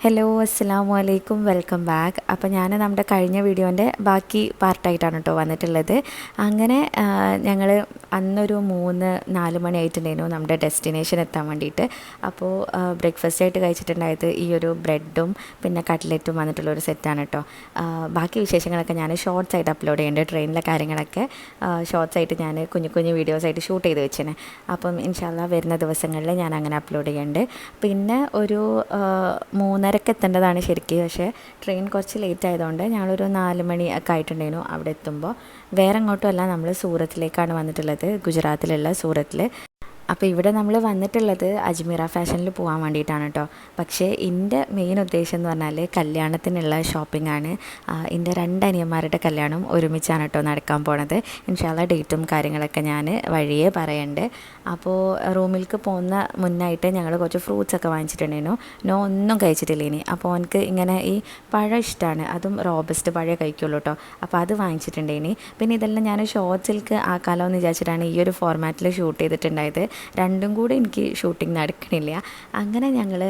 Hello അസ്സലാമു അലൈക്കും welcome back. അപ്പോൾ ഞാൻ നമ്മുടെ കഴിഞ്ഞ വീഡിയോൻ്റെ ബാക്കി പാർട്ടായിട്ടാണ് കേട്ടോ വന്നിട്ടുള്ളത്. അങ്ങനെ ഞങ്ങൾ അന്നൊരു 3-4 മണി ആയിട്ടുണ്ടായിരുന്നു നമ്മുടെ ഡെസ്റ്റിനേഷൻ എത്താൻ വേണ്ടിയിട്ട്. അപ്പോൾ ബ്രേക്ക്ഫാസ്റ്റ് ആയിട്ട് കഴിച്ചിട്ടുണ്ടായത് ഈ ഒരു ബ്രെഡും പിന്നെ കട്ട്ലറ്റും വന്നിട്ടുള്ളൊരു സെറ്റാണ് കേട്ടോ. ബാക്കി വിശേഷങ്ങളൊക്കെ ഞാൻ ഷോർട്സ് ആയിട്ട് അപ്ലോഡ് ചെയ്യുന്നുണ്ട്. ട്രെയിനിലെ കാര്യങ്ങളൊക്കെ ഷോർട്സ് ആയിട്ട് ഞാൻ കുഞ്ഞു കുഞ്ഞു വീഡിയോസായിട്ട് ഷൂട്ട് ചെയ്ത് വെച്ചേനെ. അപ്പം ഇൻഷാല്ലാ വരുന്ന ദിവസങ്ങളിൽ ഞാൻ അങ്ങനെ അപ്ലോഡ് ചെയ്യുന്നുണ്ട്. പിന്നെ ഒരു 3:30 എത്തേണ്ടതാണ് ശരിക്കും, പക്ഷേ ട്രെയിൻ കുറച്ച് ലേറ്റ് ആയതുകൊണ്ട് ഞങ്ങളൊരു 4 മണി ഒക്കെ ആയിട്ടുണ്ടായിരുന്നു അവിടെ എത്തുമ്പോൾ. വേറെ എങ്ങോട്ടുമല്ല, നമ്മൾ സൂറത്തിലേക്കാണ് വന്നിട്ടുള്ളത്, ഗുജറാത്തിലുള്ള സൂറത്തിൽ. അപ്പോൾ ഇവിടെ നമ്മൾ വന്നിട്ടുള്ളത് അജ്മീറ ഫാഷനിൽ പോകാൻ വേണ്ടിയിട്ടാണ് കേട്ടോ. പക്ഷേ എൻ്റെ മെയിൻ ഉദ്ദേശം എന്ന് പറഞ്ഞാൽ കല്യാണത്തിനുള്ള ഷോപ്പിംഗ് ആണ്. എൻ്റെ 2 അനിയന്മാരുടെ കല്യാണം ഒരുമിച്ചാണ് കേട്ടോ നടക്കാൻ പോണത്. ഇൻഷാല്ലാ ഡേറ്റും കാര്യങ്ങളൊക്കെ ഞാൻ വഴിയേ പറയുന്നുണ്ട്. അപ്പോൾ റൂമിലേക്ക് പോകുന്ന മുന്നായിട്ട് ഞങ്ങൾ കുറച്ച് ഫ്രൂട്ട്സൊക്കെ വാങ്ങിച്ചിട്ടുണ്ടായിരുന്നു. ഒന്നും കഴിച്ചിട്ടില്ല ഇനി. അപ്പോൾ എനിക്ക് ഇങ്ങനെ ഈ പഴം ഇഷ്ടമാണ്, അതും റോബസ്റ്റ് പഴം കഴിക്കുള്ളൂ കേട്ടോ. അപ്പോൾ അത് വാങ്ങിച്ചിട്ടുണ്ടായിനി. പിന്നെ ഇതെല്ലാം ഞാൻ ഷോർട്സിലേക്ക് ആക്കാലോ എന്ന് വിചാരിച്ചിട്ടാണ് ഈ ഒരു ഫോർമാറ്റിൽ ഷൂട്ട് ചെയ്തിട്ടുണ്ടായത്. രണ്ടും കൂടെ എനിക്ക് ഷൂട്ടിംഗ് നടക്കണില്ല. അങ്ങനെ ഞങ്ങൾ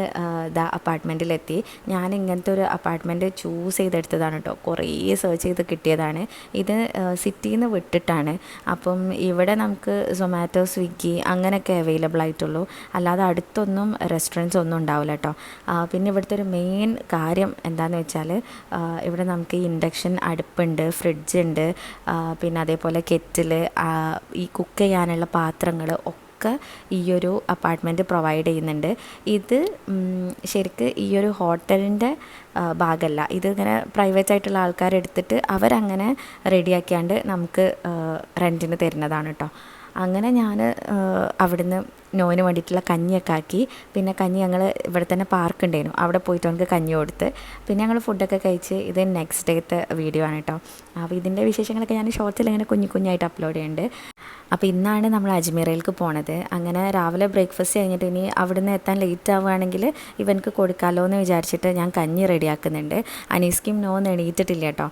അപ്പാർട്ട്മെൻറ്റിലെത്തി. ഞാൻ ഇങ്ങനത്തെ ഒരു അപ്പാർട്ട്മെൻറ്റ് ചൂസ് ചെയ്തെടുത്തതാണ് കേട്ടോ. കുറേ സെർച്ച് ചെയ്ത് കിട്ടിയതാണ്. ഇത് സിറ്റിയിൽ നിന്ന് വിട്ടിട്ടാണ്. അപ്പം ഇവിടെ നമുക്ക് സൊമാറ്റോ, സ്വിഗ്ഗി അങ്ങനെയൊക്കെ അവൈലബിൾ ആയിട്ടുള്ളൂ. അല്ലാതെ അടുത്തൊന്നും റെസ്റ്റോറൻറ്റ്സ് ഒന്നും ഉണ്ടാവില്ല കേട്ടോ. പിന്നെ ഇവിടുത്തെ ഒരു മെയിൻ കാര്യം എന്താണെന്ന് വെച്ചാൽ ഇവിടെ നമുക്ക് ഈ ഇൻഡക്ഷൻ അടുപ്പുണ്ട്, ഫ്രിഡ്ജുണ്ട്, പിന്നെ അതേപോലെ കെറ്റിൽ, ഈ കുക്ക് ചെയ്യാനുള്ള പാത്രങ്ങൾ ഒക്കെ ഈ ഒരു അപ്പാർട്ട്മെൻറ്റ് പ്രൊവൈഡ് ചെയ്യുന്നുണ്ട്. ഇത് ശരിക്ക് ഈ ഒരു ഹോട്ടലിൻ്റെ ഭാഗമല്ല, ഇതിങ്ങനെ പ്രൈവറ്റ് ആയിട്ടുള്ള ആൾക്കാരെടുത്തിട്ട് അവരങ്ങനെ റെഡിയാക്കിയാണ്ട് നമുക്ക് റെൻറ്റിന് തരുന്നതാണ് കേട്ടോ. അങ്ങനെ ഞാൻ അവിടുന്ന് നോന് വേണ്ടിയിട്ടുള്ള കഞ്ഞിയൊക്കെ ആക്കി. പിന്നെ കഞ്ഞി ഞങ്ങൾ ഇവിടെ തന്നെ പാർക്ക് ഉണ്ടായിരുന്നു, അവിടെ പോയിട്ട് നമുക്ക് കഞ്ഞി കൊടുത്ത് പിന്നെ ഞങ്ങൾ ഫുഡൊക്കെ കഴിച്ച്. ഇത് നെക്സ്റ്റ് ഡേത്തെ വീഡിയോ ആണ് കേട്ടോ. അപ്പോൾ ഇതിൻ്റെ വിശേഷങ്ങളൊക്കെ ഞാൻ ഷോർട്സിൽ ഇങ്ങനെ കുഞ്ഞായിട്ട് അപ്ലോഡ് ചെയ്യുന്നുണ്ട്. അപ്പോൾ ഇന്നാണ് നമ്മൾ അജ്മീറയിലേക്ക് പോണത്. അങ്ങനെ രാവിലെ ബ്രേക്ക്ഫാസ്റ്റ് കഴിഞ്ഞിട്ട് ഇനി അവിടുന്ന് എത്താൻ ലേറ്റ് ആവുകയാണെങ്കിൽ ഇവനക്ക് കൊടുക്കാമല്ലോ എന്ന് വിചാരിച്ചിട്ട് ഞാൻ കഞ്ഞി റെഡിയാക്കുന്നുണ്ട്. അനീസ്ക്കും നോന്ന് എണീറ്റിട്ടില്ല കേട്ടോ.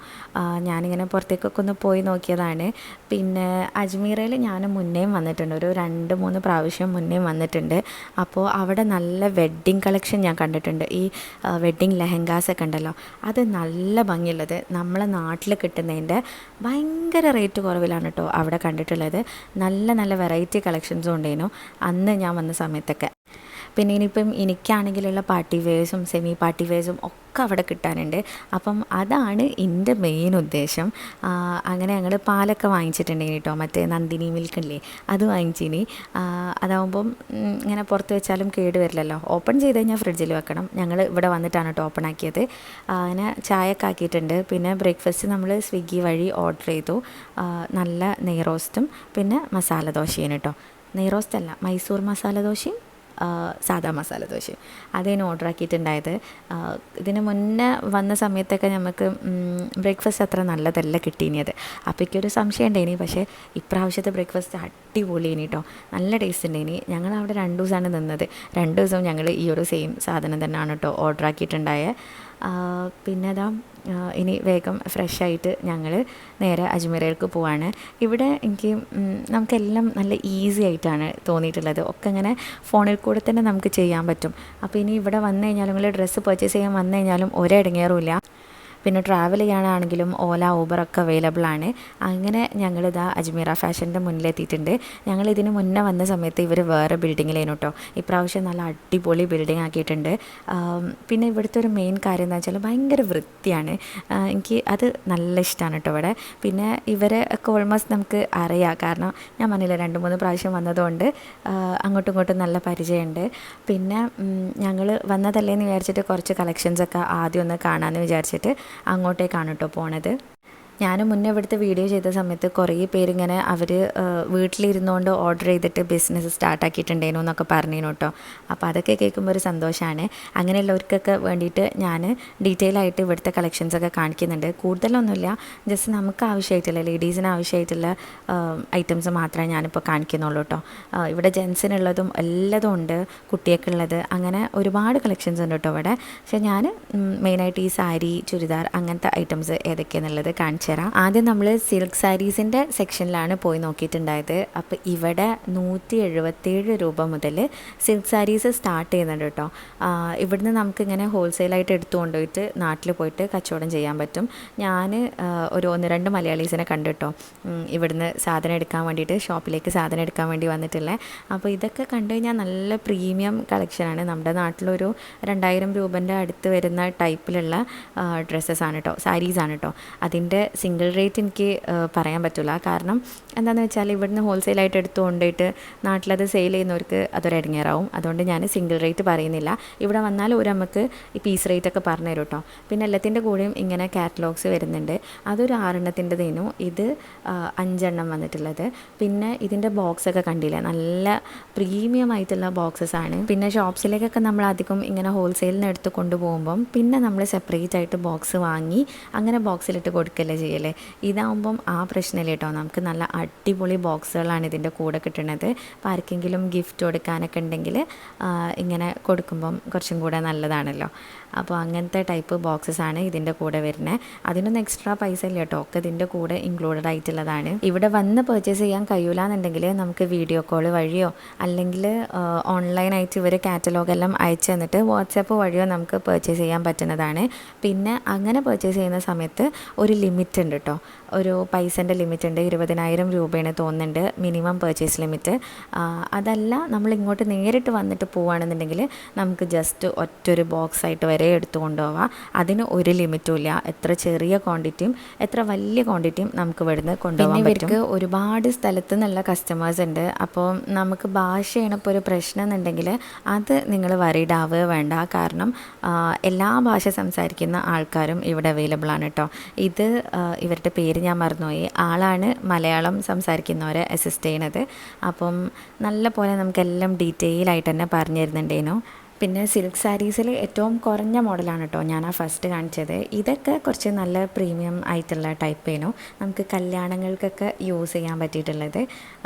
ഞാനിങ്ങനെ പുറത്തേക്കൊക്കെ ഒന്ന് പോയി നോക്കിയതാണ്. പിന്നെ അജ്മീറയിൽ ഞാൻ മുന്നേയും വന്നിട്ടുണ്ട്, ഒരു 2-3 പ്രാവശ്യം മുന്നേയും വന്നിട്ടുണ്ട്. അപ്പോൾ അവിടെ നല്ല വെഡ്ഡിങ് കളക്ഷൻ ഞാൻ കണ്ടിട്ടുണ്ട്. ഈ വെഡ്ഡിങ് ലെഹങ്കാസൊക്കെ ഉണ്ടല്ലോ, അത് നല്ല ഭംഗിയുള്ളത് നമ്മളെ നാട്ടിൽ കിട്ടുന്നതിൻ്റെ ഭയങ്കര റേറ്റ് കുറവിലാണ് കേട്ടോ അവിടെ കണ്ടിട്ടുള്ളത്. നല്ല വെറൈറ്റി കളക്ഷൻസും ഉണ്ടായിരുന്നു അന്ന് ഞാൻ വന്ന സമയത്തൊക്കെ. പിന്നെ ഇനിയിപ്പം എനിക്കാണെങ്കിലുള്ള പാർട്ടി വെയർസും സെമി പാർട്ടി വെയർസും ഒക്കെ അവിടെ കിട്ടാനുണ്ട്. അപ്പം അതാണ് എൻ്റെ മെയിൻ ഉദ്ദേശം. അങ്ങനെ ഞങ്ങൾ പാലൊക്കെ വാങ്ങിച്ചിട്ടുണ്ടെങ്കിൽ കേട്ടോ, മറ്റേ നന്ദിനി മിൽക്കില്ലേ, അത് വാങ്ങിച്ചിനി. അതാവുമ്പം ഇങ്ങനെ പുറത്ത് വെച്ചാലും കേട് വരില്ലല്ലോ. ഓപ്പൺ ചെയ്ത് കഴിഞ്ഞാൽ ഫ്രിഡ്ജിൽ വെക്കണം. ഞങ്ങൾ ഇവിടെ വന്നിട്ടാണ് കേട്ടോ ഓപ്പൺ ആക്കിയത്. അങ്ങനെ ചായയൊക്കെ ആക്കിയിട്ടുണ്ട്. പിന്നെ ബ്രേക്ക്ഫാസ്റ്റ് നമ്മൾ സ്വിഗ്ഗി വഴി ഓർഡർ ചെയ്തു. നല്ല നെയ് റോസ്റ്റും പിന്നെ മസാല ദോശയും കേട്ടോ. നെയ് റോസ്റ്റ് അല്ല, മൈസൂർ മസാല ദോശയും സാദാ മസാല ദോശയും അതേന് ഓർഡർ ആക്കിയിട്ടുണ്ടായത്. ഇതിന് മുന്നേ വന്ന സമയത്തൊക്കെ നമുക്ക് ബ്രേക്ക്ഫാസ്റ്റ് അത്ര നല്ലതല്ല കിട്ടിയത്. അപ്പോൾ എനിക്കൊരു സംശയം ഉണ്ടായിനി. പക്ഷേ ഇപ്രാവശ്യത്തെ ബ്രേക്ക്ഫാസ്റ്റ് അടിപൊളിയിനി കേട്ടോ, നല്ല ടേസ്റ്റ് ഉണ്ടായിനി. ഞങ്ങൾ അവിടെ 2 ദിവസമാണ് നിന്നത്. 2 ദിവസവും ഞങ്ങൾ ഈ ഒരു സെയിം സാധനം തന്നെയാണ് കേട്ടോ ഓർഡർ ആക്കിയിട്ടുണ്ടായത്. പിന്നെ അതാ ഇനി വേഗം ഫ്രഷായിട്ട് ഞങ്ങൾ നേരെ അജ്മീറയിലേക്ക് പോവാണ്. ഇവിടെ എനിക്ക് നമുക്കെല്ലാം നല്ല ഈസി ആയിട്ടാണ് തോന്നിയിട്ടുള്ളത്. ഒക്കെ ഇങ്ങനെ ഫോണിൽ കൂടെ തന്നെ നമുക്ക് ചെയ്യാൻ പറ്റും. അപ്പോൾ ഇനി ഇവിടെ വന്നു കഴിഞ്ഞാലും നിങ്ങൾ ഡ്രസ്സ് പർച്ചേസ് ചെയ്യാൻ വന്നു കഴിഞ്ഞാലും ഒരിടങ്ങേറുമില്ല. പിന്നെ ട്രാവൽ ചെയ്യാനാണെങ്കിലും ഓല, ഊബറൊക്കെ അവൈലബിൾ ആണ്. അങ്ങനെ ഞങ്ങളിതാ അജ്മീറ ഫാഷൻ്റെ മുന്നിലെത്തിയിട്ടുണ്ട്. ഞങ്ങളിതിന് മുന്നേ വന്ന സമയത്ത് ഇവർ വേറെ ബിൽഡിങ്ങിലേനു കേട്ടോ. ഇപ്രാവശ്യം നല്ല അടിപൊളി ബിൽഡിംഗ് ആക്കിയിട്ടുണ്ട്. പിന്നെ ഇവിടുത്തെ ഒരു മെയിൻ കാര്യം എന്ന് വെച്ചാൽ ഭയങ്കര വൃത്തിയാണ്. എനിക്ക് അത് നല്ല ഇഷ്ടമാണ് കേട്ടോ ഇവിടെ. പിന്നെ ഇവരെ ഒക്കെ ഓൾമോസ്റ്റ് നമുക്ക് അറിയാം, കാരണം ഞാൻ പറഞ്ഞില്ല 2-3 പ്രാവശ്യം വന്നതുകൊണ്ട് അങ്ങോട്ടും ഇങ്ങോട്ടും നല്ല പരിചയമുണ്ട്. പിന്നെ ഞങ്ങൾ വന്നതല്ലേന്ന് വിചാരിച്ചിട്ട് കുറച്ച് കളക്ഷൻസൊക്കെ ആദ്യം ഒന്ന് കാണാമെന്ന് വിചാരിച്ചിട്ട് അങ്ങോട്ടേക്കാണ് കേട്ടോ പോണത്. ഞാൻ മുന്നേ ഇവിടുത്തെ വീഡിയോ ചെയ്ത സമയത്ത് കുറേ പേരിങ്ങനെ അവർ വീട്ടിലിരുന്നുകൊണ്ട് ഓർഡർ ചെയ്തിട്ട് ബിസിനസ് സ്റ്റാർട്ടാക്കിയിട്ടുണ്ടേനു എന്നൊക്കെ പറഞ്ഞേനു കേട്ടോ. അപ്പോൾ അതൊക്കെ കേൾക്കുമ്പോൾ ഒരു സന്തോഷമാണ്. അങ്ങനെയുള്ളവർക്കൊക്കെ വേണ്ടിയിട്ട് ഞാൻ ഡീറ്റെയിൽ ആയിട്ട് ഇവിടുത്തെ കളക്ഷൻസൊക്കെ കാണിക്കുന്നുണ്ട്. കൂടുതലൊന്നുമില്ല, ജസ്റ്റ് നമുക്ക് ആവശ്യമായിട്ടുള്ള, ലേഡീസിന് ആവശ്യമായിട്ടുള്ള ഐറ്റംസ് മാത്രമേ ഞാനിപ്പോൾ കാണിക്കുന്നുള്ളൂ കേട്ടോ. ഇവിടെ ജെൻസിനുള്ളതും എല്ലാതും ഉണ്ട്, കുട്ടിയൊക്കെയുള്ളത്, അങ്ങനെ ഒരുപാട് കളക്ഷൻസ് ഉണ്ട് കേട്ടോ ഇവിടെ. പക്ഷേ ഞാൻ മെയിനായിട്ട് ഈ സാരി, ചുരിദാർ അങ്ങനത്തെ ഐറ്റംസ് ഏതൊക്കെയാണെന്നുള്ളത് കാണിച്ചു കാണിച്ചു തരാം. ആദ്യം നമ്മൾ സിൽക്ക് സാരീസിൻ്റെ സെക്ഷനിലാണ് പോയി നോക്കിയിട്ടുണ്ടായത്. അപ്പോൾ ഇവിടെ 177 രൂപ മുതൽ സിൽക്ക് സാരീസ് സ്റ്റാർട്ട് ചെയ്യുന്നുണ്ട് കേട്ടോ. ഇവിടുന്ന് നമുക്കിങ്ങനെ ഹോൾസെയിലായിട്ട് എടുത്തു കൊണ്ടുപോയിട്ട് നാട്ടിൽ പോയിട്ട് കച്ചവടം ചെയ്യാൻ പറ്റും. ഞാൻ ഒരു 1-2 മലയാളീസിനെ കണ്ടു കേട്ടോ, ഇവിടുന്ന് സാധനം എടുക്കാൻ വേണ്ടിയിട്ട്, ഷോപ്പിലേക്ക് സാധനം എടുക്കാൻ വേണ്ടി വന്നിട്ടില്ലേ. അപ്പോൾ ഇതൊക്കെ കണ്ടു കഴിഞ്ഞാൽ നല്ല പ്രീമിയം കളക്ഷനാണ്. നമ്മുടെ നാട്ടിലൊരു 2000 രൂപൻ്റെ അടുത്ത് വരുന്ന ടൈപ്പിലുള്ള ഡ്രസ്സസാണ് കേട്ടോ, സാരീസാണ് കേട്ടോ. അതിൻ്റെ സിംഗിൾ റേറ്റ് എനിക്ക് പറയാൻ പറ്റില്ല. കാരണം എന്താണെന്ന് വെച്ചാൽ ഇവിടുന്ന് ഹോൾസെയിലായിട്ട് എടുത്തു കൊണ്ടുപോയിട്ട് നാട്ടിലത് സെയിൽ ചെയ്യുന്നവർക്ക് അതൊരു ഇടങ്ങേറാവും. അതുകൊണ്ട് ഞാൻ സിംഗിൾ റേറ്റ് പറയുന്നില്ല. ഇവിടെ വന്നാൽ ഒരു നമുക്ക് ഈ പീസ് റേറ്റ് ഒക്കെ പറഞ്ഞു തരും കേട്ടോ. പിന്നെ എല്ലാത്തിൻ്റെ കൂടെയും ഇങ്ങനെ കാറ്റലോഗ്സ് വരുന്നുണ്ട്. അതൊരു 6 ഇത് 5 വന്നിട്ടുള്ളത്. പിന്നെ ഇതിൻ്റെ ബോക്സൊക്കെ കണ്ടില്ലേ, നല്ല പ്രീമിയം ആയിട്ടുള്ള ബോക്സസ് ആണ്. പിന്നെ ഷോപ്സിലേക്കൊക്കെ നമ്മൾ അധികം ഇങ്ങനെ ഹോൾസെയിലിന് എടുത്ത് കൊണ്ടുപോകുമ്പം പിന്നെ നമ്മൾ സെപ്പറേറ്റ് ആയിട്ട് ബോക്സ് വാങ്ങി അങ്ങനെ ബോക്സിലിട്ട് കൊടുക്കല്ലേ ചെയ്യല്ലേ. ഇതാകുമ്പം ആ പ്രശ്നമില്ല കേട്ടോ. നമുക്ക് നല്ല അടിപൊളി ബോക്സുകളാണ് ഇതിൻ്റെ കൂടെ കിട്ടുന്നത്. അപ്പോൾ ആർക്കെങ്കിലും ഗിഫ്റ്റ് കൊടുക്കാനൊക്കെ ഉണ്ടെങ്കിൽ ഇങ്ങനെ കൊടുക്കുമ്പം കുറച്ചും കൂടെ നല്ലതാണല്ലോ. അപ്പോൾ അങ്ങനത്തെ ടൈപ്പ് ബോക്സസ് ആണ് ഇതിൻ്റെ കൂടെ വരുന്നത്. അതിനൊന്നും എക്സ്ട്രാ പൈസ ഇല്ല കേട്ടോ, ഒക്കെ ഇതിൻ്റെ കൂടെ ഇൻക്ലൂഡഡ് ആയിട്ടുള്ളതാണ്. ഇവിടെ വന്ന് പർച്ചേസ് ചെയ്യാൻ കഴിയില്ല എന്നുണ്ടെങ്കിൽ നമുക്ക് വീഡിയോ കോൾ വഴിയോ അല്ലെങ്കിൽ ഓൺലൈനായിട്ട് ഇവർ കാറ്റലോഗെല്ലാം അയച്ചു തന്നിട്ട് വാട്സാപ്പ് വഴിയോ നമുക്ക് പർച്ചേസ് ചെയ്യാൻ പറ്റുന്നതാണ്. പിന്നെ അങ്ങനെ പർച്ചേസ് ചെയ്യുന്ന സമയത്ത് ഒരു ലിമിറ്റ് ഉണ്ട് കേട്ടോ, ഒരു പൈസൻ്റെ ലിമിറ്റ് ഉണ്ട്. 20,000 രൂപയാണ് തോന്നുന്നുണ്ട് മിനിമം പർച്ചേസ് ലിമിറ്റ്. അതല്ല നമ്മൾ ഇങ്ങോട്ട് നേരിട്ട് വന്നിട്ട് പോവുകയാണെന്നുണ്ടെങ്കിൽ നമുക്ക് ജസ്റ്റ് ഒറ്റൊരു ബോക്സ് ആയിട്ട് വരെ എടുത്തു കൊണ്ടുപോവാം. അതിന് ഒരു ലിമിറ്റും ഇല്ല. എത്ര ചെറിയ ക്വാണ്ടിറ്റിയും എത്ര വലിയ ക്വാണ്ടിറ്റിയും നമുക്ക് ഇവിടുന്ന് കൊണ്ടുപോകാൻ പറ്റും. ഇവർക്ക് ഒരുപാട് സ്ഥലത്തു നിന്നുള്ള കസ്റ്റമേഴ്സ് ഉണ്ട്. അപ്പോൾ നമുക്ക് ഭാഷയാണ് ഇപ്പോൾ ഒരു പ്രശ്നം എന്നുണ്ടെങ്കിൽ അത് നിങ്ങൾ വറീഡ് ആവുക വേണ്ട. കാരണം എല്ലാ ഭാഷ സംസാരിക്കുന്ന ആൾക്കാരും ഇവിടെ അവൈലബിൾ ആണ് കേട്ടോ. ഇത് ഇവരുടെ പേര് ഞാൻ മറന്നുപോയി. ആളാണ് മലയാളം സംസാരിക്കുന്നവരെ അസിസ്റ്റ് ചെയ്യണത്. അപ്പം നല്ല പോലെ നമുക്കെല്ലാം ഡീറ്റെയിൽ ആയിട്ട് തന്നെ പറഞ്ഞു തരുന്നുണ്ടേനു. പിന്നെ സിൽക്ക് സാരീസിൽ ഏറ്റവും കുറഞ്ഞ മോഡലാണ് കേട്ടോ ഞാൻ ഫസ്റ്റ് കാണിച്ചത്. ഇതൊക്കെ കുറച്ച് നല്ല പ്രീമിയം ആയിട്ടുള്ള ടൈപ്പേനു, നമുക്ക് കല്യാണങ്ങൾക്കൊക്കെ യൂസ് ചെയ്യാൻ പറ്റിയിട്ടുള്ളത്.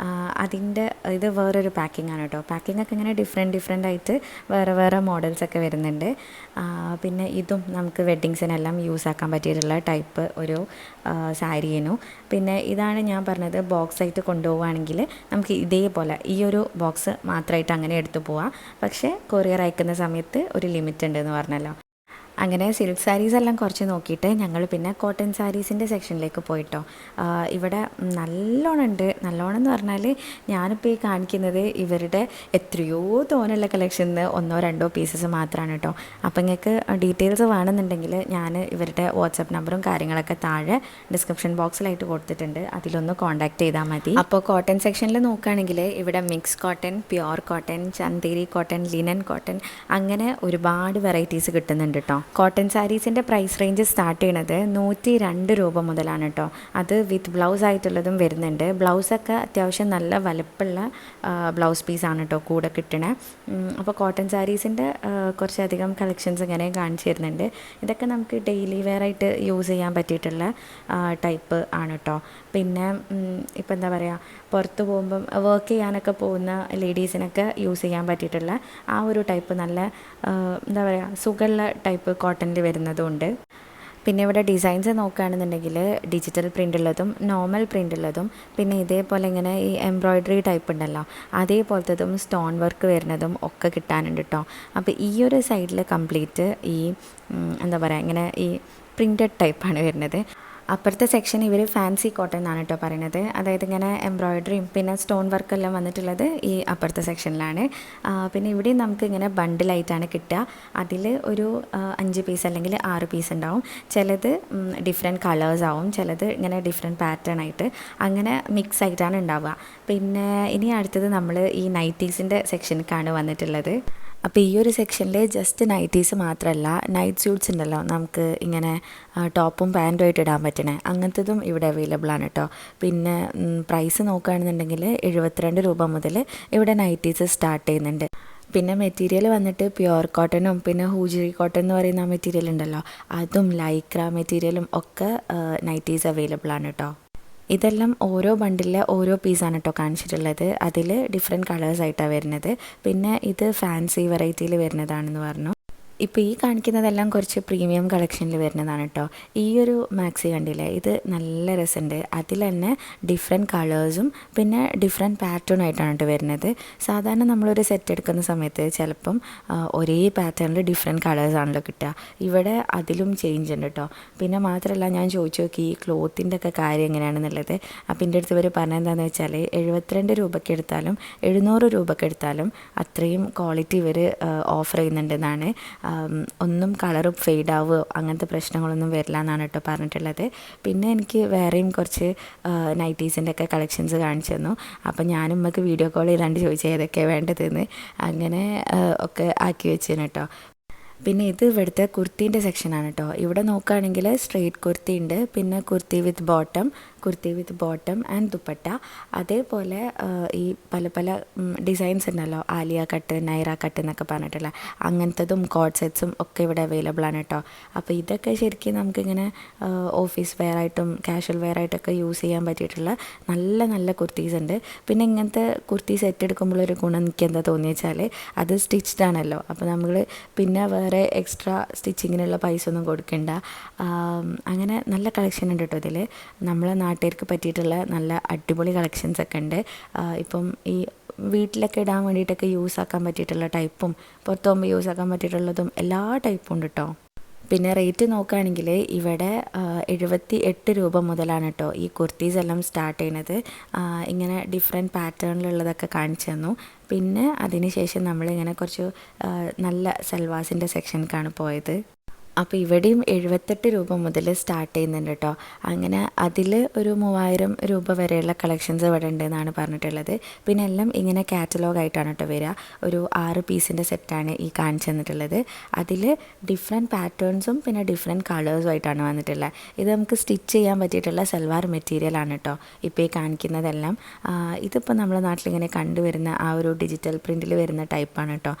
അതിൻ്റെ ഇത് വേറൊരു പാക്കിംഗ് ആണ് കേട്ടോ. പാക്കിങ്ങൊക്കെ ഇങ്ങനെ ഡിഫറെൻ്റ് ആയിട്ട് വേറെ മോഡൽസൊക്കെ വരുന്നുണ്ട്. പിന്നെ ഇതും നമുക്ക് വെഡ്ഡിങ്സിനെല്ലാം യൂസ് ആക്കാൻ പറ്റിയിട്ടുള്ള ടൈപ്പ് ഒരു സാരിയേനു. പിന്നെ ഇതാണ് ഞാൻ പറഞ്ഞത്, ബോക്സ് ആയിട്ട് കൊണ്ടുപോവുകയാണെങ്കിൽ നമുക്ക് ഇതേപോലെ ഈ ഒരു ബോക്സ് മാത്രമായിട്ട് അങ്ങനെ എടുത്തു പോവാം. പക്ഷേ കൊറിയർ അയക്കുന്ന സമയത്ത് ഒരു ലിമിറ്റ് ഉണ്ടെന്ന് പറഞ്ഞല്ലോ. അങ്ങനെ സിൽക്ക് സാരീസ് എല്ലാം കുറച്ച് നോക്കിയിട്ട് ഞങ്ങൾ പിന്നെ കോട്ടൺ സാരീസിൻ്റെ സെക്ഷനിലേക്ക് പോയിട്ടോ. ഇവിടെ നല്ലോണം ഉണ്ട്. നല്ലോണം എന്ന് പറഞ്ഞാൽ ഞാനിപ്പോൾ ഈ കാണിക്കുന്നത് ഇവരുടെ എത്രയോ തോനുള്ള കളക്ഷനിൽ 1-2 പീസസ് മാത്രമാണ് കേട്ടോ. അപ്പോൾ നിങ്ങൾക്ക് ഡീറ്റെയിൽസ് വേണമെന്നുണ്ടെങ്കിൽ ഞാൻ ഇവരുടെ വാട്സപ്പ് നമ്പറും കാര്യങ്ങളൊക്കെ താഴെ ഡിസ്ക്രിപ്ഷൻ ബോക്സിലായിട്ട് കൊടുത്തിട്ടുണ്ട്. അതിലൊന്ന് കോൺടാക്ട് ചെയ്താൽ മതി. അപ്പോൾ കോട്ടൺ സെക്ഷനിൽ നോക്കുകയാണെങ്കിൽ ഇവിടെ mix cotton, pure cotton, Chanderi cotton, linen cotton, അങ്ങനെ ഒരുപാട് വെറൈറ്റീസ് കിട്ടുന്നുണ്ട് കേട്ടോ. കോട്ടൺ സാരീസിൻ്റെ പ്രൈസ് റേഞ്ച് സ്റ്റാർട്ട് ചെയ്യണത് 102 രൂപ മുതലാണ് കേട്ടോ. അത് വിത്ത് ബ്ലൗസ് ആയിട്ടുള്ളതും വരുന്നുണ്ട്. ബ്ലൗസൊക്കെ അത്യാവശ്യം നല്ല വലുപ്പമുള്ള ബ്ലൗസ് പീസാണ് കേട്ടോ കൂടെ കിട്ടണേ. അപ്പോൾ കോട്ടൺ സാരീസിൻ്റെ കുറച്ചധികം കളക്ഷൻസ് ഇങ്ങനെ കാണിച്ചു തരുന്നുണ്ട്. ഇതൊക്കെ നമുക്ക് ഡെയിലി വെയർ ആയിട്ട് യൂസ് ചെയ്യാൻ പറ്റിയിട്ടുള്ള ടൈപ്പ് ആണ് കേട്ടോ. പിന്നെ ഇപ്പോൾ എന്താ പറയുക, പുറത്ത് പോകുമ്പം വർക്ക് ചെയ്യാനൊക്കെ പോകുന്ന ലേഡീസിനൊക്കെ യൂസ് ചെയ്യാൻ പറ്റിയിട്ടുള്ള ആ ഒരു ടൈപ്പ് നല്ല എന്താ പറയുക സുഖമുള്ള ടൈപ്പ് കോട്ടണിൽ വരുന്നതുണ്ട്. പിന്നെ ഇവിടെ ഡിസൈൻസ് നോക്കുകയാണെന്നുണ്ടെങ്കിൽ ഡിജിറ്റൽ പ്രിൻ്റ് ഉള്ളതും നോർമൽ പ്രിൻ്റ് ഉള്ളതും പിന്നെ ഇതേപോലെ ഇങ്ങനെ ഈ എംബ്രോയ്ഡറി ടൈപ്പ് ഉണ്ടല്ലോ അതേപോലത്തതും സ്റ്റോൺ വർക്ക് വരുന്നതും ഒക്കെ കിട്ടാനുണ്ട് കേട്ടോ. അപ്പോൾ ഈ ഒരു സൈഡിൽ കംപ്ലീറ്റ് ഈ എന്താ പറയുക ഇങ്ങനെ ഈ പ്രിൻ്റഡ് ടൈപ്പാണ് വരുന്നത്. അപ്പുറത്തെ സെക്ഷൻ ഇവർ ഫാൻസി കോട്ടൺ എന്നാണ് കേട്ടോ പറയുന്നത്. അതായത് ഇങ്ങനെ എംബ്രോയ്ഡറിയും പിന്നെ സ്റ്റോൺ വർക്കെല്ലാം വന്നിട്ടുള്ളത് ഈ അപ്പുറത്തെ സെക്ഷനിലാണ്. പിന്നെ ഇവിടെയും നമുക്ക് ഇങ്ങനെ ബണ്ടിലായിട്ടാണ് കിട്ടുക. അതിൽ ഒരു 5 പീസ് അല്ലെങ്കിൽ 6 പീസ് ഉണ്ടാവും. ചിലത് ഡിഫറെൻറ്റ് കളേഴ്സ് ആവും, ചിലത് ഇങ്ങനെ ഡിഫറെൻറ്റ് പാറ്റേൺ ആയിട്ട് അങ്ങനെ മിക്സ് ആയിട്ടാണ് ഉണ്ടാവുക. പിന്നെ ഇനി അടുത്തത് നമ്മൾ ഈ നൈറ്റീസിൻ്റെ സെക്ഷനിലേക്കാണ് വന്നിട്ടുള്ളത്. അപ്പോൾ ഈ ഒരു സെക്ഷനിൽ ജസ്റ്റ് നൈറ്റീസ് മാത്രമല്ല, നൈറ്റ് സ്യൂട്ട്സ് ഉണ്ടല്ലോ നമുക്ക് ഇങ്ങനെ ടോപ്പും പാൻറ്റും ആയിട്ട് ഇടാൻ പറ്റണേ, അങ്ങനത്തതും ഇവിടെ അവൈലബിൾ ആണ് കേട്ടോ. പിന്നെ പ്രൈസ് നോക്കുകയാണെന്നുണ്ടെങ്കിൽ 72 രൂപ മുതൽ ഇവിടെ നൈറ്റീസ് സ്റ്റാർട്ട് ചെയ്യുന്നുണ്ട്. പിന്നെ മെറ്റീരിയൽ വന്നിട്ട് പ്യുവർ കോട്ടണും പിന്നെ ഹൂജറി കോട്ടൺ എന്ന് പറയുന്ന മെറ്റീരിയൽ ഉണ്ടല്ലോ അതും ലൈക്ര മെറ്റീരിയലും ഒക്കെ നൈറ്റീസ് അവൈലബിൾ ആണ് കേട്ടോ. ഇതെല്ലാം ഓരോ ബണ്ടിലെ ഓരോ പീസാണ് കേട്ടോ കാണിച്ചിട്ടുള്ളത്. അതിൽ ഡിഫറെൻറ്റ് കളേഴ്സ് ആയിട്ടാണ് വരുന്നത്. പിന്നെ ഇത് ഫാൻസി വെറൈറ്റിയിൽ വരുന്നതാണെന്ന് പറഞ്ഞു. ഇപ്പോൾ ഈ കാണിക്കുന്നതെല്ലാം കുറച്ച് പ്രീമിയം കളക്ഷനിൽ വരുന്നതാണ് കേട്ടോ. ഈ ഒരു മാക്സി കണ്ടില്ലേ, ഇത് നല്ല രസമുണ്ട്. അതിൽ തന്നെ ഡിഫറെൻറ്റ് കളേഴ്സും പിന്നെ ഡിഫറെൻറ്റ് പാറ്റേൺ ആയിട്ടാണ് കേട്ടോ വരുന്നത്. സാധാരണ നമ്മളൊരു സെറ്റ് എടുക്കുന്ന സമയത്ത് ചിലപ്പം ഒരേ പാറ്റേണിൽ ഡിഫറെൻറ്റ് കളേഴ്സാണല്ലോ കിട്ടുക. ഇവിടെ അതിലും ചേഞ്ച് ഉണ്ട് കേട്ടോ. പിന്നെ മാത്രമല്ല, ഞാൻ ചോദിച്ചു നോക്കി ഈ ക്ലോത്തിൻ്റെ ഒക്കെ കാര്യം എങ്ങനെയാണെന്നുള്ളത്. അപ്പം എൻ്റെ അടുത്ത് ഇവർ പറഞ്ഞതെന്താണെന്ന് വെച്ചാൽ 72 രൂപയ്ക്ക് എടുത്താലും 700 രൂപയ്ക്ക് എടുത്താലും അത്രയും ക്വാളിറ്റി ഇവർ ഓഫർ ചെയ്യുന്നുണ്ടെന്നാണ്. ഒന്നും കളറും ഫെയ്ഡാവുകയോ അങ്ങനത്തെ പ്രശ്നങ്ങളൊന്നും വരില്ല എന്നാണ് കേട്ടോ പറഞ്ഞിട്ടുള്ളത്. പിന്നെ എനിക്ക് വേറെയും കുറച്ച് നൈറ്റീസിൻ്റെ ഒക്കെ കളക്ഷൻസ് കാണിച്ചു തന്നു. അപ്പം ഞാനും ഉമ്മക്ക് വീഡിയോ കോൾ ചെയ്താണ്ട് ചോദിച്ചാൽ ഏതൊക്കെയാണ് വേണ്ടതെന്ന്. അങ്ങനെ ഒക്കെ ആക്കി വെച്ചേന് കേട്ടോ. പിന്നെ ഇത് ഇവിടുത്തെ കുർത്തീൻ്റെ സെക്ഷനാണ് കേട്ടോ. ഇവിടെ നോക്കുകയാണെങ്കിൽ സ്ട്രെയിറ്റ് കുർത്തി ഉണ്ട്, പിന്നെ കുർത്തി വിത്ത് ബോട്ടം ആൻഡ് ദുപ്പട്ട. അതേപോലെ ഈ പല പല ഡിസൈൻസ് ഉണ്ടല്ലോ, ആലിയ കട്ട്, നൈറ കട്ട് എന്നൊക്കെ പറഞ്ഞിട്ടുള്ള അങ്ങനത്തതും കോഡ് സെറ്റ്സും ഒക്കെ ഇവിടെ അവൈലബിൾ ആണ് കേട്ടോ. അപ്പോൾ ഇതൊക്കെ ശരിക്കും നമുക്കിങ്ങനെ ഓഫീസ് വെയർ ആയിട്ടും കാഷ്വൽ വെയർ ആയിട്ടൊക്കെ യൂസ് ചെയ്യാൻ പറ്റിയിട്ടുള്ള നല്ല നല്ല കുർത്തീസ് ഉണ്ട്. പിന്നെ ഇങ്ങനത്തെ കുർത്തി സെറ്റ് എടുക്കുമ്പോഴൊരു ഗുണം എനിക്ക് എന്താ തോന്നിയെച്ചാൽ അത് സ്റ്റിച്ച്ഡ് ആണല്ലോ. അപ്പോൾ നമ്മൾ പിന്നെ വേറെ എക്സ്ട്രാ സ്റ്റിച്ചിങ്ങിനുള്ള പൈസ ഒന്നും കൊടുക്കണ്ട. അങ്ങനെ നല്ല കളക്ഷൻ ഉണ്ട് കേട്ടോ ഇതിൽ. നമ്മളെ നാട്ടുകാർക്ക് പറ്റിയിട്ടുള്ള നല്ല അടിപൊളി കളക്ഷൻസ് ഒക്കെ ഉണ്ട്. ഇപ്പം ഈ വീട്ടിലൊക്കെ ഇടാൻ വേണ്ടിയിട്ടൊക്കെ യൂസ് ആക്കാൻ പറ്റിയിട്ടുള്ള ടൈപ്പും പുറത്ത് പോകുമ്പോൾ യൂസ് ആക്കാൻ പറ്റിയിട്ടുള്ളതും എല്ലാ ടൈപ്പും ഉണ്ട് കേട്ടോ. പിന്നെ റേറ്റ് നോക്കുകയാണെങ്കിൽ ഇവിടെ 78 രൂപ മുതലാണ് കേട്ടോ ഈ കുർത്തീസ് എല്ലാം സ്റ്റാർട്ട് ചെയ്യുന്നത്. ഇങ്ങനെ ഡിഫറെൻറ്റ് പാറ്റേണിലുള്ളതൊക്കെ കാണിച്ചു തന്നു. പിന്നെ അതിന് ശേഷം നമ്മളിങ്ങനെ കുറച്ച് നല്ല സൽവാസിൻ്റെ സെക്ഷനിലേക്കാണ് പോയത്. അപ്പോൾ ഇവിടെയും 78 രൂപ മുതൽ സ്റ്റാർട്ട് ചെയ്യുന്നുണ്ട് കേട്ടോ. അങ്ങനെ അതിൽ ഒരു 3000 രൂപ വരെയുള്ള കളക്ഷൻസ് ഇവിടെ ഉണ്ടെന്നാണ് പറഞ്ഞിട്ടുള്ളത്. പിന്നെ എല്ലാം ഇങ്ങനെ കാറ്റലോഗ് ആയിട്ടാണ് കേട്ടോ വരിക. ഒരു 6 പീസിൻ്റെ സെറ്റാണ് ഈ കാണിച്ചു തന്നിട്ടുള്ളത്. അതിൽ ഡിഫറെൻറ്റ് പാറ്റേൺസും പിന്നെ ഡിഫറെൻറ്റ് കളേഴ്സും ആയിട്ടാണ് വന്നിട്ടുള്ളത്. ഇത് നമുക്ക് സ്റ്റിച്ച് ചെയ്യാൻ പറ്റിയിട്ടുള്ള സൽവാർ മെറ്റീരിയലാണ് കേട്ടോ ഇപ്പോൾ ഈ കാണിക്കുന്നതെല്ലാം. ഇതിപ്പോൾ നമ്മുടെ നാട്ടിലിങ്ങനെ കണ്ടുവരുന്ന ആ ഒരു ഡിജിറ്റൽ പ്രിൻറ്റിൽ വരുന്ന ടൈപ്പാണ് കേട്ടോ.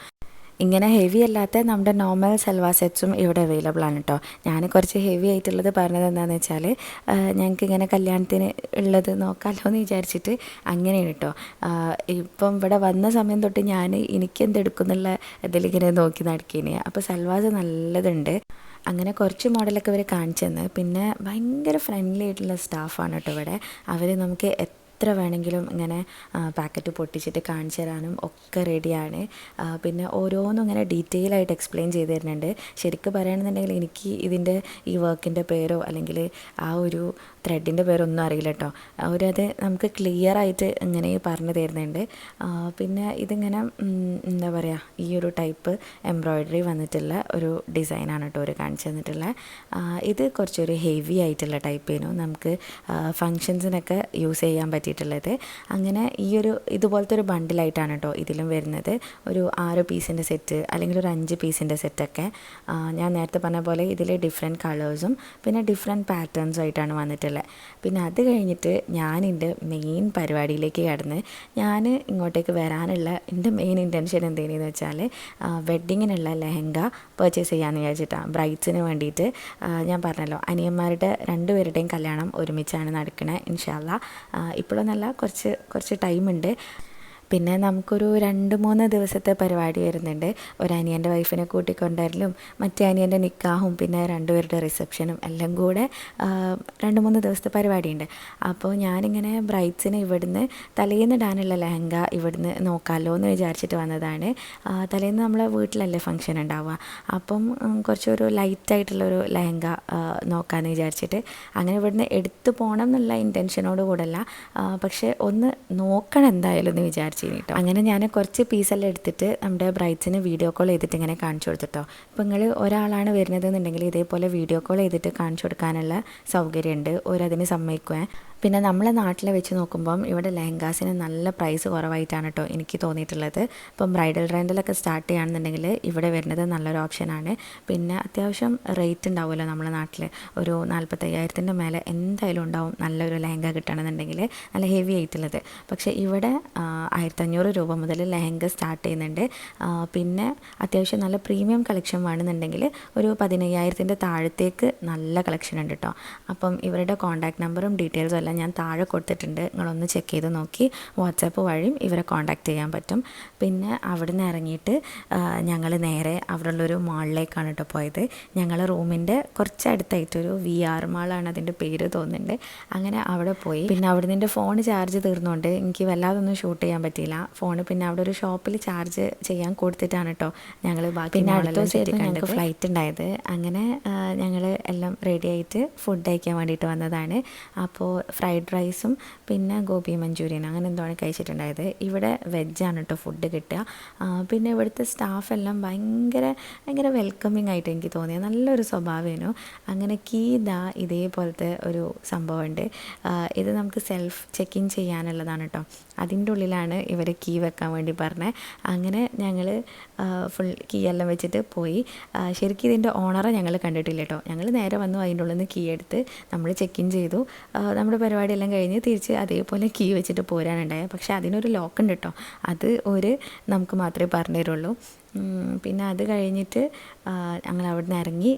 ഇങ്ങനെ ഹെവി അല്ലാത്ത നമ്മുടെ നോർമൽ സൽവാർ സെറ്റ്സും ഇവിടെ അവൈലബിൾ ആണ് കേട്ടോ. ഞാൻ കുറച്ച് ഹെവി ആയിട്ടുള്ളത് പറഞ്ഞത് എന്താണെന്ന് വെച്ചാൽ ഞങ്ങൾക്ക് ഇങ്ങനെ കല്യാണത്തിന് ഉള്ളത് നോക്കാമല്ലോ എന്ന് വിചാരിച്ചിട്ട് അങ്ങനെയാണ് കേട്ടോ. ഇപ്പം ഇവിടെ വന്ന സമയം തൊട്ട് ഞാൻ എനിക്കെന്തെടുക്കുന്നുള്ള ഇതിലിങ്ങനെ നോക്കി നടക്കേനെ. അപ്പോൾ സൽവാർ നല്ലതുണ്ട്. അങ്ങനെ കുറച്ച് മോഡലൊക്കെ ഇവർ കാണിച്ചു തന്ന്. പിന്നെ ഭയങ്കര ഫ്രണ്ട്ലി ആയിട്ടുള്ള സ്റ്റാഫാണ് കേട്ടോ ഇവിടെ. അവർ നമുക്ക് എത്ര വേണമെങ്കിലും ഇങ്ങനെ പാക്കറ്റ് പൊട്ടിച്ചിട്ട് കാണിച്ചു തരാനും ഒക്കെ റെഡിയാണ്. പിന്നെ ഓരോന്നും ഇങ്ങനെ ഡീറ്റെയിൽ ആയിട്ട് എക്സ്പ്ലെയിൻ ചെയ്ത് തരുന്നുണ്ട്. ശരിക്കും പറയുകയാണെന്നുണ്ടെങ്കിൽ എനിക്ക് ഇതിൻ്റെ ഈ വർക്കിൻ്റെ പേരോ അല്ലെങ്കിൽ ആ ഒരു ത്രെഡിൻ്റെ പേരോ ഒന്നും അറിയില്ല കേട്ടോ. അവരത് നമുക്ക് ക്ലിയർ ആയിട്ട് ഇങ്ങനെ പറഞ്ഞു തരുന്നുണ്ട്. പിന്നെ ഇതിങ്ങനെ എന്താ പറയുക, ഈ ഒരു ടൈപ്പ് എംബ്രോയ്ഡറി വന്നിട്ടുള്ള ഒരു ഡിസൈനാണ് കേട്ടോ അവർ കാണിച്ചു തന്നിട്ടുള്ളത്. ഇത് കുറച്ചൊരു ഹെവി ആയിട്ടുള്ള ടൈപ്പേനു നമുക്ക് ഫങ്ഷൻസിനൊക്കെ യൂസ് ചെയ്യാൻ പറ്റിയിട്ടുള്ളത്. അങ്ങനെ ഈ ഒരു ഇതുപോലത്തെ ഒരു ബണ്ടിലായിട്ടാണ് കേട്ടോ ഇതിലും വരുന്നത്. ഒരു 6 പീസിൻ്റെ സെറ്റ് അല്ലെങ്കിൽ ഒരു 5 പീസിൻ്റെ സെറ്റൊക്കെ. ഞാൻ നേരത്തെ പറഞ്ഞ പോലെ ഇതിൽ ഡിഫറെൻറ്റ് കളേഴ്സും പിന്നെ ഡിഫറെൻറ്റ് പാറ്റേൺസും ആയിട്ടാണ് വന്നിട്ടുള്ളത്. പിന്നെ അത് കഴിഞ്ഞിട്ട് ഞാൻ എൻ്റെ മെയിൻ പരിപാടിയിലേക്ക് കടന്ന് ഞാൻ ഇങ്ങോട്ടേക്ക് വരാനുള്ള എൻ്റെ മെയിൻ ഇൻറ്റൻഷൻ എന്തെന്ന് വെച്ചാൽ വെഡ്ഡിങ്ങിനുള്ള ലെഹങ്ക പർച്ചേസ് ചെയ്യാമെന്ന് വിചാരിച്ചിട്ടാണ്. ബ്രൈഡ്സിന് വേണ്ടിയിട്ട്. ഞാൻ പറഞ്ഞല്ലോ, അനിയന്മാരുടെ 2 പേരുടെയും കല്യാണം ഒരുമിച്ചാണ് നടക്കണേ ഇൻഷാ അല്ലാ. ഇപ്പോഴൊന്നല്ല, കുറച്ച് ടൈമുണ്ട്. പിന്നെ നമുക്കൊരു 2-3 ദിവസത്തെ പരിപാടി വരുന്നുണ്ട്. ഒരു അനിയൻ്റെ വൈഫിനെ കൂട്ടിക്കൊണ്ടുവരലും മറ്റേ അനിയൻ്റെ നിക്കാഹും പിന്നെ 2 പേരുടെ റിസപ്ഷനും എല്ലാം കൂടെ 2-3 ദിവസത്തെ പരിപാടിയുണ്ട്. അപ്പോൾ ഞാനിങ്ങനെ ബ്രൈഡ്സിന് ഇവിടുന്ന് തലേന്ന് ഇടാനുള്ള ലെഹങ്ക ഇവിടുന്ന് നോക്കാമല്ലോ എന്ന് വിചാരിച്ചിട്ട് വന്നതാണ്. തലേന്ന് നമ്മളെ വീട്ടിലല്ലേ ഫംഗ്ഷൻ ഉണ്ടാവുക. അപ്പം കുറച്ചൊരു ലൈറ്റായിട്ടുള്ളൊരു ലെഹങ്ക നോക്കാമെന്ന് വിചാരിച്ചിട്ട് അങ്ങനെ ഇവിടുന്ന് എടുത്തു പോകണം എന്നുള്ള ഇൻറ്റൻഷനോട് കൂടല്ല, പക്ഷേ ഒന്ന് നോക്കണം എന്തായാലും എന്ന് വിചാരിച്ചു കേട്ടോ. അങ്ങനെ ഞാൻ കുറച്ച് പീസെല്ലാം എടുത്തിട്ട് നമ്മുടെ ബ്രൈഡ്സിന് വീഡിയോ കോൾ ചെയ്തിട്ട് ഇങ്ങനെ കാണിച്ചു കൊടുത്തിട്ടോ. ഇപ്പോൾ നിങ്ങൾ ഒരാളാണ് വരുന്നതെന്നുണ്ടെങ്കിൽ ഇതേപോലെ വീഡിയോ കോൾ ചെയ്തിട്ട് കാണിച്ചു കൊടുക്കാനുള്ള സൗകര്യമുണ്ട്. ഓരതിന് സമ്മതിക്കുക. പിന്നെ നമ്മളെ നാട്ടിൽ വെച്ച് നോക്കുമ്പം ഇവിടെ ലെഹങ്കാസിന് നല്ല പ്രൈസ് കുറവായിട്ടാണ് കേട്ടോ എനിക്ക് തോന്നിയിട്ടുള്ളത്. ഇപ്പം ബ്രൈഡൽ റെൻ്റിലൊക്കെ സ്റ്റാർട്ട് ചെയ്യുകയാണെന്നുണ്ടെങ്കിൽ ഇവിടെ വരുന്നത് നല്ലൊരു ഓപ്ഷനാണ്. പിന്നെ അത്യാവശ്യം റേറ്റ് ഉണ്ടാവുമല്ലോ നമ്മളെ നാട്ടിൽ, ഒരു 45,000 മേലെ എന്തായാലും ഉണ്ടാവും നല്ലൊരു ലെഹങ്ക കിട്ടണമെന്നുണ്ടെങ്കിൽ, നല്ല ഹെവി ആയിട്ടുള്ളത്. പക്ഷേ ഇവിടെ 1500 രൂപ മുതൽ ലെഹങ്ക സ്റ്റാർട്ട് ചെയ്യുന്നുണ്ട്. പിന്നെ അത്യാവശ്യം നല്ല പ്രീമിയം കളക്ഷൻ വേണമെന്നുണ്ടെങ്കിൽ ഒരു 15,000 താഴത്തേക്ക് നല്ല കളക്ഷൻ ഉണ്ട് കേട്ടോ. അപ്പം ഇവരുടെ കോൺടാക്ട് നമ്പറും ഡീറ്റെയിൽസും എല്ലാം എല്ലാം ഞാൻ താഴെ കൊടുത്തിട്ടുണ്ട്, നിങ്ങളൊന്ന് ചെക്ക് ചെയ്ത് നോക്കി വാട്സാപ്പ് വഴിയും ഇവരെ കോൺടാക്റ്റ് ചെയ്യാൻ പറ്റും. പിന്നെ അവിടെ നിന്ന് ഇറങ്ങിയിട്ട് ഞങ്ങൾ നേരെ അവിടെയുള്ളൊരു മാളിലേക്കാണ് കേട്ടോ പോയത്. ഞങ്ങളെ റൂമിൻ്റെ കുറച്ചടുത്തായിട്ടൊരു VR മാളാണ് അതിൻ്റെ പേര് തോന്നുന്നുണ്ട്. അങ്ങനെ അവിടെ പോയി. പിന്നെ അവിടെ നിന്ന് ഫോൺ ചാർജ് തീർന്നുകൊണ്ട് എനിക്ക് വല്ലാതൊന്നും ഷൂട്ട് ചെയ്യാൻ പറ്റിയില്ല ഫോൺ. പിന്നെ അവിടെ ഒരു ഷോപ്പിൽ ചാർജ് ചെയ്യാൻ കൊടുത്തിട്ടാണ് കേട്ടോ ഞങ്ങൾ ബാക്കി. പിന്നെ അടുത്ത ദിവസമായിട്ട് ഞങ്ങൾക്ക് ഫ്ലൈറ്റ് ഉണ്ടായത്. അങ്ങനെ ഞങ്ങൾ എല്ലാം റെഡി ആയിട്ട് ഫുഡ് കഴിക്കാൻ വേണ്ടിയിട്ട് വന്നതാണ്. അപ്പോൾ ഫ്രൈഡ് റൈസും പിന്നെ ഗോബി മഞ്ചൂരിയൻ അങ്ങനെ എന്താണ് കഴിച്ചിട്ടുണ്ടായത്. ഇവിടെ വെജാണ് കേട്ടോ ഫുഡ് കിട്ടുക. പിന്നെ ഇവിടുത്തെ സ്റ്റാഫെല്ലാം ഭയങ്കര വെൽക്കമിങ് ആയിട്ട് എനിക്ക് തോന്നിയത്. നല്ലൊരു സ്വഭാവമായിരുന്നു. അങ്ങനെ കീ ഇതേപോലത്തെ ഒരു സംഭവമുണ്ട്. ഇത് നമുക്ക് സെൽഫ് ചെക്ക് ഇൻ ചെയ്യാനുള്ളതാണ് കേട്ടോ. അതിൻ്റെ ഉള്ളിലാണ് ഇവർ കീ വെക്കാൻ വേണ്ടി പറഞ്ഞത്. അങ്ങനെ ഞങ്ങൾ ഫുൾ കീ എല്ലാം വെച്ചിട്ട് പോയി. ശരിക്കും ഇതിൻ്റെ ഓണറെ ഞങ്ങൾ കണ്ടിട്ടില്ല കേട്ടോ. ഞങ്ങൾ നേരെ വന്നു അതിൻ്റെ ഉള്ളിൽ നിന്ന് കീ എടുത്ത് നമ്മൾ ചെക്ക് ഇൻ ചെയ്തു. നമ്മുടെ പരിപാടിയെല്ലാം കഴിഞ്ഞ് തിരിച്ച് അതേപോലെ കീ വെച്ചിട്ട് പോരാനുണ്ടായത്. പക്ഷേ അതിനൊരു ലോക്ക് ഉണ്ട് കേട്ടോ. അത് നമുക്ക് മാത്രമേ പറഞ്ഞു തരുള്ളൂ. പിന്നെ അത് കഴിഞ്ഞിട്ട് ഞങ്ങൾ അവിടെ നിന്ന് ഇറങ്ങി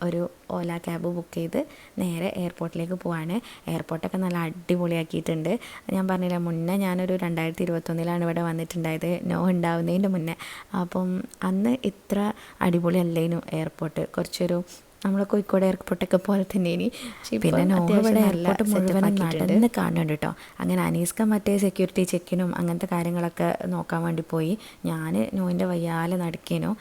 ഒരു ഓല ക്യാബ് ബുക്ക് ചെയ്ത് നേരെ എയർപോർട്ടിലേക്ക് പോവാണ്. എയർപോർട്ടൊക്കെ നല്ല അടിപൊളിയാക്കിയിട്ടുണ്ട്. ഞാൻ പറഞ്ഞില്ല, മുന്നേ ഞാനൊരു 2021 ഇവിടെ വന്നിട്ടുണ്ടായത്, നോ ഉണ്ടാവുന്നതിൻ്റെ മുന്നേ. അപ്പം അന്ന് ഇത്ര അടിപൊളിയല്ലേനു എയർപോർട്ട്. കുറച്ചൊരു നമ്മളെ കോഴിക്കോട് എയർപോർട്ടൊക്കെ പോലെ തന്നെ ഇനി. പിന്നെ ഇവിടെ എയർപോർട്ട് മുഴുവൻ നടന്ന് കാണുന്നുണ്ട് കേട്ടോ. അങ്ങനെ അനീസ്ക മറ്റേ സെക്യൂരിറ്റി ചെക്കിനും അങ്ങനത്തെ കാര്യങ്ങളൊക്കെ നോക്കാൻ വേണ്ടി പോയി. ഞാൻ നോയിൻ്റെ വയ്യാലെ നടക്കേനു.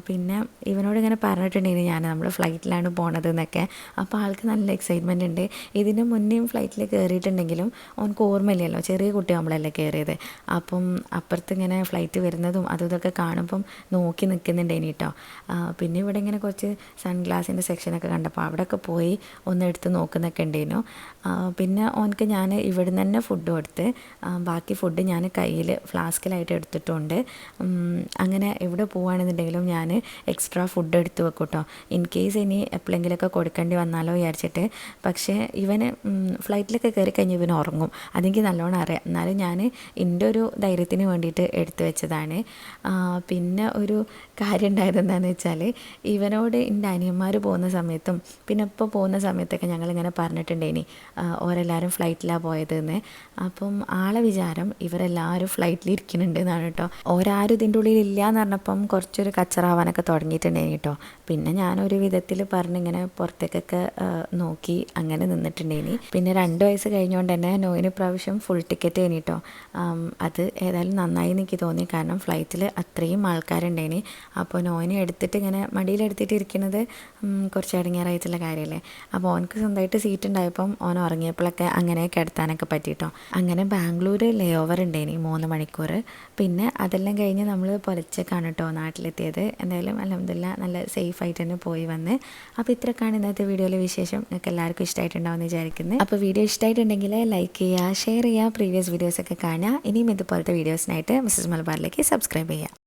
പിന്നെ ഇവനോട് ഇങ്ങനെ പറഞ്ഞിട്ടുണ്ടെങ്കിൽ നമ്മൾ ഫ്ലൈറ്റിലാണ് പോണത് എന്നൊക്കെ. അപ്പോൾ ആൾക്ക് നല്ല എക്സൈറ്റ്മെൻ്റ് ഉണ്ട്. ഇതിന് മുന്നേയും ഫ്ലൈറ്റിൽ കയറിയിട്ടുണ്ടെങ്കിലും ഓനക്ക് ഓർമ്മയില്ലല്ലോ, ചെറിയ കുട്ടിയാകുമ്പോഴല്ലേ കയറിയത്. അപ്പം അപ്പുറത്ത് ഇങ്ങനെ ഫ്ലൈറ്റ് വരുന്നതും അതും ഇതൊക്കെ കാണുമ്പം നോക്കി നിൽക്കുന്നുണ്ടേനി കേട്ടോ. പിന്നെ ഇവിടെ ഇങ്ങനെ കുറച്ച് സൺഗ്ലാസിൻ്റെ സെക്ഷനൊക്കെ കണ്ടപ്പോൾ അവിടെയൊക്കെ പോയി ഒന്ന് എടുത്ത് നോക്കുന്നൊക്കെ ഉണ്ടായിരുന്നു. പിന്നെ ഓനക്ക് ഞാൻ ഇവിടെ നിന്ന് തന്നെ ഫുഡ് കൊടുത്ത് ബാക്കി ഫുഡ് ഞാൻ കയ്യിൽ ഫ്ലാസ്കിലായിട്ട് എടുത്തിട്ടുണ്ട്. അങ്ങനെ എവിടെ പോവുകയാണെന്നുണ്ടെങ്കിലും ഞാൻ എക്സ്ട്രാ ഫുഡ് എടുത്ത് വെക്കും കേട്ടോ, ഇൻ കേസ് ഇനി എപ്പോഴെങ്കിലുമൊക്കെ കൊടുക്കേണ്ടി വന്നാലോ വിചാരിച്ചിട്ട്. പക്ഷേ ഇവന് ഫ്ലൈറ്റിലൊക്കെ കയറി കഴിഞ്ഞ് ഇവന് ഉറങ്ങും, അതെനിക്ക് നല്ലോണം അറിയാം. എന്നാലും ഞാൻ എൻ്റെ ഒരു ധൈര്യത്തിന് വേണ്ടിയിട്ട് എടുത്തു വെച്ചതാണ്. പിന്നെ ഒരു കാര്യം ഉണ്ടായത് എന്താണെന്ന് വെച്ചാൽ, ഇവനോട് എൻ്റെ അനിയന്മാർ പോകുന്ന സമയത്തും പിന്നെ ഇപ്പോൾ പോകുന്ന സമയത്തൊക്കെ ഞങ്ങളിങ്ങനെ പറഞ്ഞിട്ടുണ്ടേനി ഓരെല്ലാവരും ഫ്ലൈറ്റിലാണ് പോയതെന്ന്. അപ്പം ആളെ വിചാരം ഇവരെല്ലാവരും ഫ്ലൈറ്റിൽ ഇരിക്കുന്നുണ്ട് എന്നാണ് കേട്ടോ. ഓരാരും ഇതിൻ്റെ ഉള്ളിൽ ഇല്ല എന്ന് പറഞ്ഞപ്പം കുറച്ചൊരു കച്ചറാവാനൊക്കെ തുടങ്ങിയിട്ടുണ്ടേനി കേട്ടോ. പിന്നെ ഞാനൊരു വിധത്തിൽ പറഞ്ഞിങ്ങനെ പുറത്തേക്കൊക്കെ നോക്കി അങ്ങനെ നിന്നിട്ടുണ്ടേനി. പിന്നെ 2 വയസ്സ് കഴിഞ്ഞുകൊണ്ട് തന്നെ നോയിന് പ്രാവശ്യം ഫുൾ ടിക്കറ്റ് ആയിനി കേട്ടോ. അത് ഏതായാലും നന്നായി എനിക്ക് തോന്നി, കാരണം ഫ്ലൈറ്റിൽ അത്രയും ആൾക്കാരുണ്ടേനി. അപ്പോൾ നോയിനെ എടുത്തിട്ട് ഇങ്ങനെ മടിയിലെടുത്തിട്ട് ഇരിക്കുന്നത് കുറച്ച് ഇടങ്ങേറായിട്ടുള്ള കാര്യമല്ലേ. അപ്പോൾ ഓനക്ക് സ്വന്തമായിട്ട് സീറ്റ് ഉണ്ടായപ്പം ഓൻ ഉറങ്ങിയപ്പോഴൊക്കെ അങ്ങനെ കിടത്താനൊക്കെ പറ്റിയിട്ടോ. അങ്ങനെ ബാംഗ്ലൂർ ലേ ഓവർ ഉണ്ടായിനി 3 മണിക്കൂർ. പിന്നെ അതെല്ലാം കഴിഞ്ഞ് നമ്മൾ പുലച്ചക്കാണ് കേട്ടോ നാട്ടിലെത്തിയത്. എന്തായാലും അൽഹംദുലില്ലാ നല്ല സേഫായിട്ട് തന്നെ പോയി വന്ന്. അപ്പോൾ ഇത്രയൊക്കെയാണ് ഇന്നത്തെ വീഡിയോയിലെ വിശേഷം. നിങ്ങൾക്ക് എല്ലാവർക്കും ഇഷ്ടമായിട്ടുണ്ടാവുമെന്ന് വിചാരിക്കുന്നത്. അപ്പോൾ വീഡിയോ ഇഷ്ടമായിട്ടുണ്ടെങ്കിൽ ലൈക്ക് ചെയ്യുക, ഷെയർ ചെയ്യുക, പ്രീവിയസ് വീഡിയോസൊക്കെ കാണുക. ഇനിയും ഇതുപോലത്തെ വീഡിയോസിനായിട്ട് മിസ്സസ് മലബാറിലേക്ക് സബ്സ്ക്രൈബ് ചെയ്യുക.